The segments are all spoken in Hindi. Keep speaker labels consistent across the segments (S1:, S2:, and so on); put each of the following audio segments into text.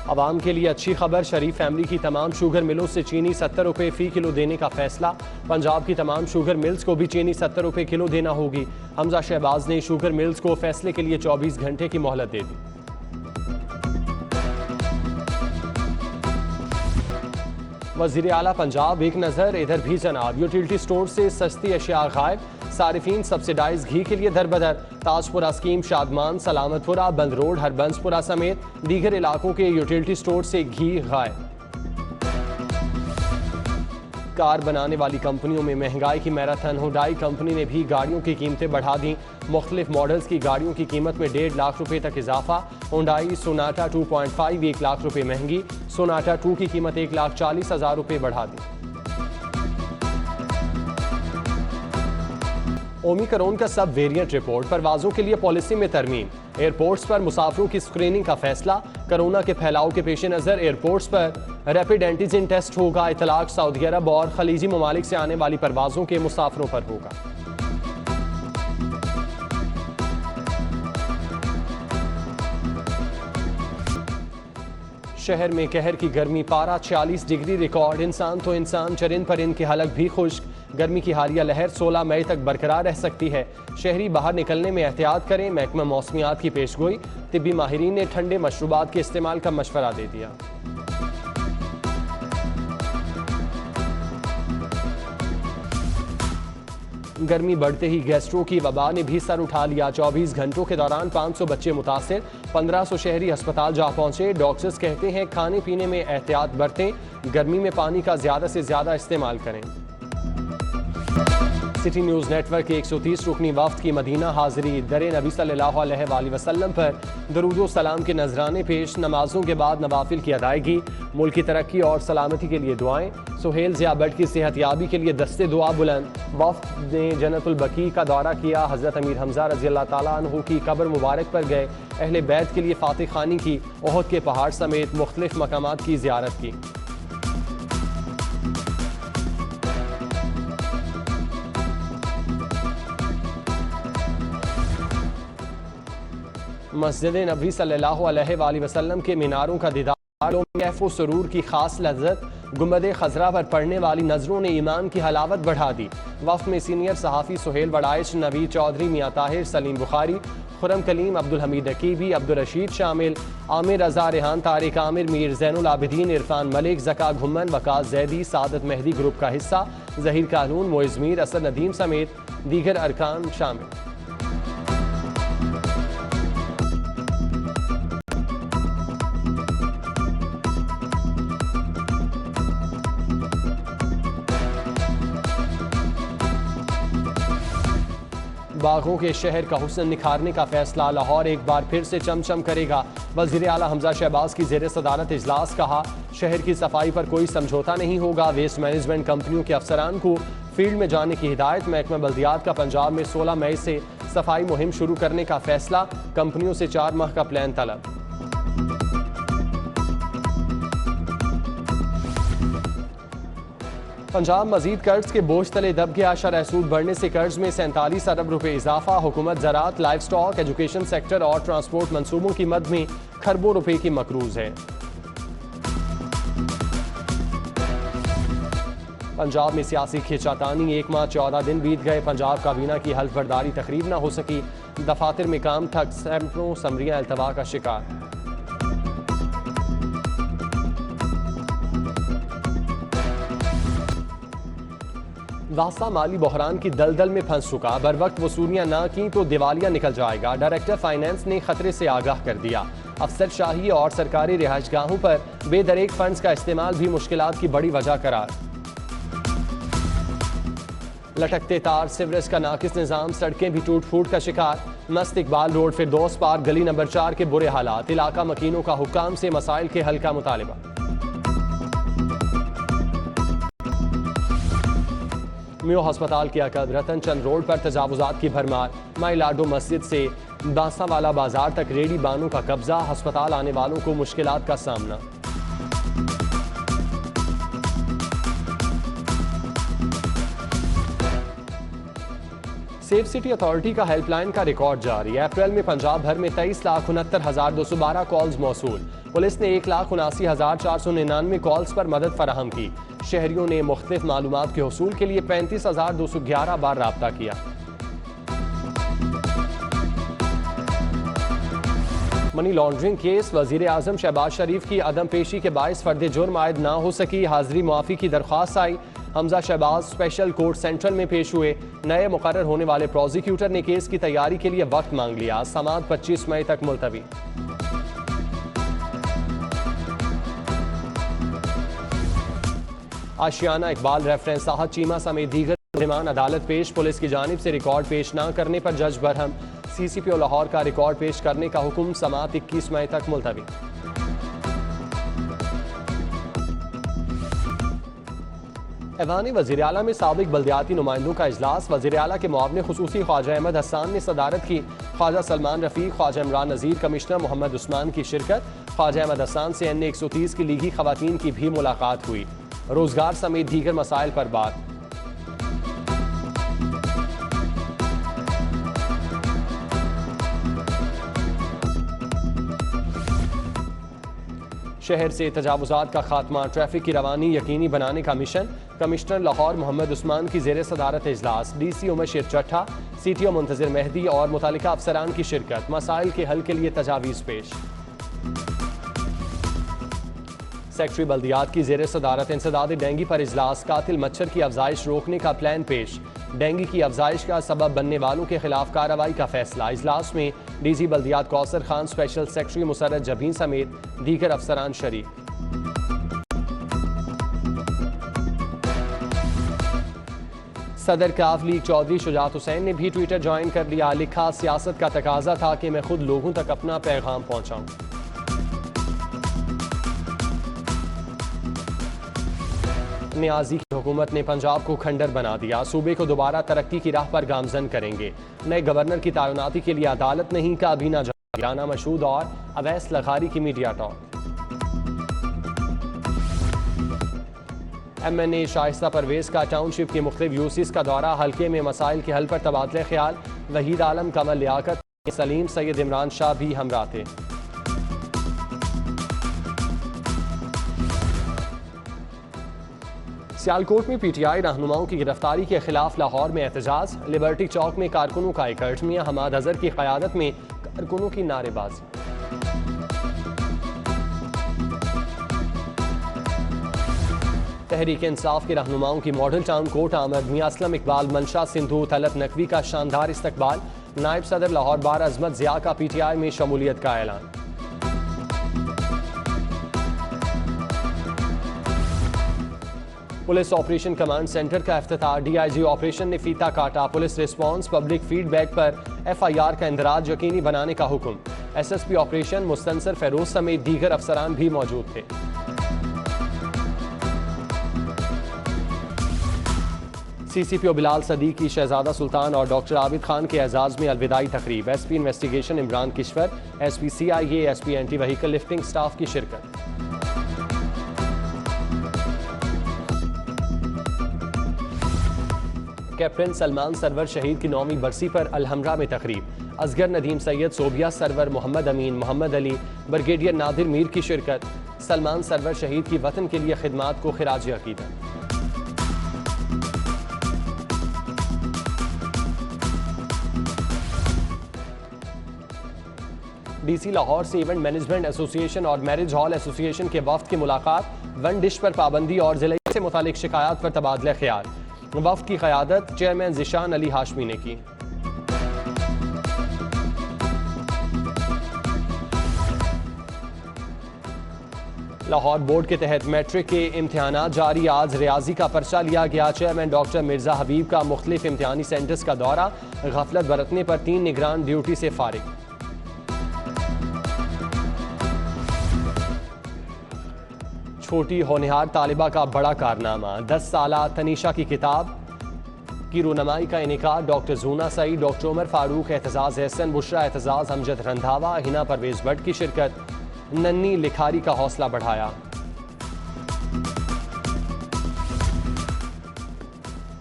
S1: आवाम के लिए अच्छी खबर, शरीफ फैमिली की तमाम शुगर मिलों से चीनी 70 रुपये फ़ी किलो देने का फैसला। पंजाब की तमाम शुगर मिल्स को भी चीनी 70 रुपये किलो देना होगी। हमजा शहबाज ने शुगर मिल्स को फैसले के लिए 24 घंटे की मोहलत दे दी। वज़ीर आला पंजाब एक नज़र इधर भी जनाब, यूटिलिटी स्टोर से सस्ती अशिया गायब, सारिफीन सब्सिडाइज घी के लिए दरबदर। ताजपुरा स्कीम, शादमान, सलामतपुरा, बंद रोड, हरबंसपुरा समेत दीगर इलाकों के यूटिलिटी स्टोर से घी गायब। कार बनाने वाली कंपनियों में महंगाई की मैराथन, हुंडई कंपनी ने भी गाड़ियों की कीमतें बढ़ा दी। मुख्तलिफ मॉडल्स की गाड़ियों की कीमत में 1.5 लाख रुपए तक इजाफा। हुंडई सोनाटा 2.5 1 लाख रुपए महंगी, सोनाटा 2 की कीमत 1,40,000 रुपए बढ़ा दी। ओमिक्रॉन का सब वेरिएंट रिपोर्ट, परवाजों के लिए पॉलिसी में तरमीम। एयरपोर्ट्स पर मुसाफिरों की स्क्रीनिंग का फैसला। कोरोना के फैलाव के पेश नज़र एयरपोर्ट्स पर रैपिड एंटीजन टेस्ट होगा। इतलाक सऊदी अरब और खलीजी ममालिक से आने वाली परवाजों के मुसाफिरों पर होगा। शहर में कहर की गर्मी, पारा 46 डिग्री रिकॉर्ड। इंसान तो इंसान, चरिंद परिंद के हलक भी खुश्क। गर्मी की हालिया लहर 16 मई तक बरकरार रह सकती है। शहरी बाहर निकलने में एहतियात करें। महकमा मौसमियात की पेशगोई। तिब्बी माहिरीन ने ठंडे मशरूबात के इस्तेमाल का मशवरा दे दिया। गर्मी बढ़ते ही गैस्ट्रो की वबा ने भी सर उठा लिया। 24 घंटों के दौरान 500 बच्चे मुतासिर, 1500 शहरी अस्पताल जा पहुंचे। डॉक्टर्स कहते हैं खाने पीने में एहतियात बरतें, गर्मी में पानी का ज्यादा से ज्यादा इस्तेमाल करें। सिटी न्यूज़ नेटवर्क के 130 रुकनी वफ्द की मदीना हाजिरी। दरे नबी सल्लल्लाहु अलैहि वसल्लम पर दरूद सलाम के नजराने पेश। नमाजों के बाद नवाफिल की अदायगी। मुल्क की तरक्की और सलामती के लिए दुआएं। सुहेल ज़िया भट्ट की सेहतयाबी के लिए दस्ते दुआ बुलंद। वफ्द ने जन्नतुल बकी का दौरा किया। हज़रत अमीर हमजा रज़ी अल्लाह ताला अन्हु की कब्र मुबारक पर गए। अहले बैत के लिए फातिह खानी की। ओहद के पहाड़ समेत मुख्तलिफ मकामात की ज़ियारत की। मस्जिद नबी सल्लल्लाहु अलैहि वसल्लम के मीनारों का दीदार, कैफ़ो सुरूर की खास लज्जत। गुंबद खजरा पर पढ़ने वाली नजरों ने ईमान की हलावत बढ़ा दी। वफ़द में सीनियर सहाफ़ी सुहेल वड़ाइश, नवीद चौधरी, मियाँ ताहिर, सलीम बुखारी, खुरम कलीम, अब्दुल हमीद अकीबी, अब्दुल रशीद शामिल। आमिर रज़ा, रेहान तारिक आमिर, मीर ज़ैनुल आबिदीन, इरफान मलिक, ज़का घुम्मन, वकास जैदी, सादत मेहदी ग्रुप का हिस्सा। ज़हीर कानून, मोइज़ मीर, असद नदीम समेत दीगर अरकान शामिल। बागों के शहर का हुस्न निखारने का फैसला। लाहौर एक बार फिर से चमचम करेगा। वज़ीर आला हमजा शहबाज की ज़ेर सदारत इजलास। कहा शहर की सफाई पर कोई समझौता नहीं होगा। वेस्ट मैनेजमेंट कंपनियों के अफसरान को फील्ड में जाने की हिदायत। महकमा बल्दियात का पंजाब में 16 मई से सफाई मुहिम शुरू करने का फैसला। कंपनियों से 4 माह का प्लान तलब। पंजाब मजीद कर्ज के बोझ तले दब गया। शरह सूद बढ़ने से कर्ज में 47 अरब रुपए इजाफा। हुकूमत ज़राअत, लाइफ स्टॉक, एजुकेशन सेक्टर और ट्रांसपोर्ट मंसूबों की मद में खरबों रुपए की मकरूज है। पंजाब में सियासी खींचातानी, 1 माह 14 दिन बीत गए। पंजाब काबीना की हल्फ बर्दारी तकरीब न हो सकी। दफातर में काम ठप, सैकड़ों समरियां अल्तवा का शिकार। वास्ता माली बहरान की दलदल में फंस चुका। बर वक्त वसूलियां ना की तो दिवालिया निकल जाएगा। डायरेक्टर फाइनेंस ने खतरे से आगाह कर दिया। अफसरशाही और सरकारी रिहाइशगाहों पर बेदरेक फंड्स का इस्तेमाल भी मुश्किलात की बड़ी वजह करार। लटकते तार, सिवरेज का नाकिस निजाम, सड़कें भी टूट फूट का शिकार। मस्त इकबाल रोड, फिरदौस पार्क, गली नंबर 4 के बुरे हालात। इलाका मकीनों का हुक्काम से मसाइल के हल का मुतालिबा। म्यो अस्पताल के अकद रतन चंद रोड पर तजावुजात की भरमार। माई लाडो मस्जिद से दासावाला बाजार तक रेडी बानों का कब्जा। अस्पताल आने वालों को मुश्किलात का सामना। सेफ सिटी अथॉरिटी का हेल्पलाइन का रिकॉर्ड जारी। अप्रैल में पंजाब भर में 23,69,212 कॉल्स मौसूल। पुलिस ने 1,79,499 कॉल्स पर मदद फराहम की। शहरियों ने मुख्तलिफ मालूमात के हसूल के लिए 35,211 बार राब्ता किया। मनी लॉन्ड्रिंग केस, वजीर आजम शहबाज शरीफ की अदम पेशी के बायस फर्द जुर्म आयद ना हो सकी। हाजिरी मुआफी की दरख्वास्त आई। Hamza Shahbaz special court central में पेश हुए। नए मुकर्रर होने वाले प्रोसिक्यूटर ने केस की तैयारी के लिए वक्त मांग लिया। समाअत 25 मई तक मुलतवी। आशियाना इकबाल रेफरेंस साहब चीमा समेत दीगर मुलज़िमान अदालत पेश। पुलिस की जानिब से रिकॉर्ड पेश न करने पर जज बरहम। CCPO लाहौर का रिकॉर्ड पेश करने का हुक्म। समाअत 21 मई तक मुलतवी। ऐवान वज़ीर आला में साबिक बल्दियाती नुमाइंदों का इजलास। वज़ीर आला के मुआविन खुसूसी ख्वाजा अहमद हसन ने सदारत की। ख्वाजा सलमान रफ़ीक, ख्वाजा इमरान नज़ीर, कमिश्नर मोहम्मद उस्मान की शिरकत। ख्वाजा अहमद हसन से NA 130 की लीगी खवातीन की भी मुलाकात हुई। रोजगार समेत दीगर मसाइल पर बात। शहर से तजावुजात का खात्मा, ट्रैफिक की रवानी यकीनी बनाने का मिशन। कमिश्नर लाहौर मोहम्मद उस्मान की ज़ेर सदारत इजलास। DC उमर चट्ठा, CTO मुंतज़िर मेहदी और मुतल्लिका अफसरान की शिरकत। मसाइल के हल के लिए तजावीज़ पेश। सेक्रेटरी बल्दियात की ज़ेर सदारत इंसदाद डेंगी पर इजलास। कातिल मच्छर की अफजाइश रोकने का प्लान पेश। डेंगी की अफजाइश का सबब बनने वालों के खिलाफ कार्रवाई का फैसला। इजलास में DC बल्दियात कौसर खान, स्पेशल सेक्रेटरी मुसर्रत जबीन समेत दीगर अफसरान शरीक। सदर काफ लीग चौधरी शुजात हुसैन ने भी ट्विटर ज्वाइन कर लिया। लिखा, सियासत का तकाजा था कि मैं खुद लोगों तक अपना पैगाम पहुंचाऊं। नियाजी की हुकूमत ने पंजाब को खंडर बना दिया। सूबे को दोबारा तरक्की की राह पर गामजन करेंगे। नए गवर्नर की तैनाती के लिए अदालत नहीं का अभी न राना मशहूद और अवैस लखारी की media talk. MNA Shaista Pervez का टाउनशिप के मुख्तलिफ यूसीज का दौरा। हल्के में मसाइल के हल पर तबादले ख्याल। वहीद आलम, कमल लियाकत, सलीम, सैयद इमरान शाह भी हमरा थे। सियालकोट में PTI रहनुमाओं की गिरफ्तारी के खिलाफ लाहौर में एहतजाज। लिबर्टी चौक में कारकुनों का इकट्ठ। मियां हमाद अजहर की क़यादत में कारकुनों की नारेबाजी। तहरीक इंसाफ के रहनुमाओं की मॉडल टाउन कोर्ट आमद। मियां असलम इकबाल, मंशा सिंधु, तलत नकवी का शानदार इस्तकबाल। नायब सदर लाहौर बार अजमत ज़िया का PTI में शमूलियत का ऐलान। पुलिस ऑपरेशन कमांड सेंटर का इफ्तिताह। DIG ऑपरेशन ने फीता काटा। पुलिस रिस्पांस, पब्लिक फीडबैक पर FIR का इंदराज यकीनी बनाने का हुक्म। SSP ऑपरेशन मुस्तनसर फेरोज समेत दीगर अफसरान भी मौजूद थे। CCPO बिलाल सदीक की शहजादा सुल्तान और डॉक्टर आबिद खान के एजाज में अलविदाई तकरीब। SP investigation Imran Kishwar, SP CIA, SP anti vehicle lifting staff की शिरकत। कैप्टन सलमान सरवर शहीद की 9वीं बरसी पर अलहमरा में तकरीब। असगर नदीम सैयद, सोबिया सरवर, मोहम्मद अमीन, मोहम्मद अली, ब्रिगेडियर नादिर मीर की शिरकत। सलमान सरवर शहीद की वतन के लिए खिदमात को खिराज अकीदत। DC लाहौर से इवेंट मैनेजमेंट एसोसिएशन और मैरिज हॉल एसोसिएशन के वफ्द की मुलाकात। वन डिश पर पाबंदी और जिले से मुतालिक शिकायत पर तबादले ख्याल। वफ्द की क़यादत चेयरमैन ज़िशान अली हाशमी ने की। लाहौर बोर्ड के तहत मैट्रिक के इम्तिहानात जारी। आज रियाजी का पर्चा लिया गया। चेयरमैन डॉक्टर मिर्जा हबीब का मुख्तलिफ इम्तिहानी सेंटर्स का दौरा। गफलत बरतने पर 3 निगरान ड्यूटी से फारिग। छोटी होनहार तालिबा का बड़ा कारनामा। 10 साला तनीशा की किताब की रूनमाई का इनेकाद। डॉक्टर जूना सईद, डॉक्टर उमर फारूक, एतजाज एहसन, बुशरा एतजाज, अमजद रंधावा, हिना परवेज भट्ट की शिरकत। नन्नी लिखारी का हौसला बढ़ाया।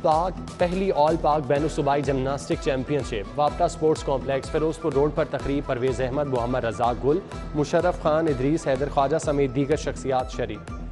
S1: पाक पहली ऑल पाक बैन सूबाई जिमनास्टिक चैंपियनशिप वापटा स्पोर्ट्स कॉम्प्लेक्स फिरोजपुर रोड पर तकरीब। परवेज अहमद, मोहम्मद रजाक गुल, मुशर्रफ खान, इदरीस, हैदर ख्वाजा समेत दीगर शख्सियात शरीक।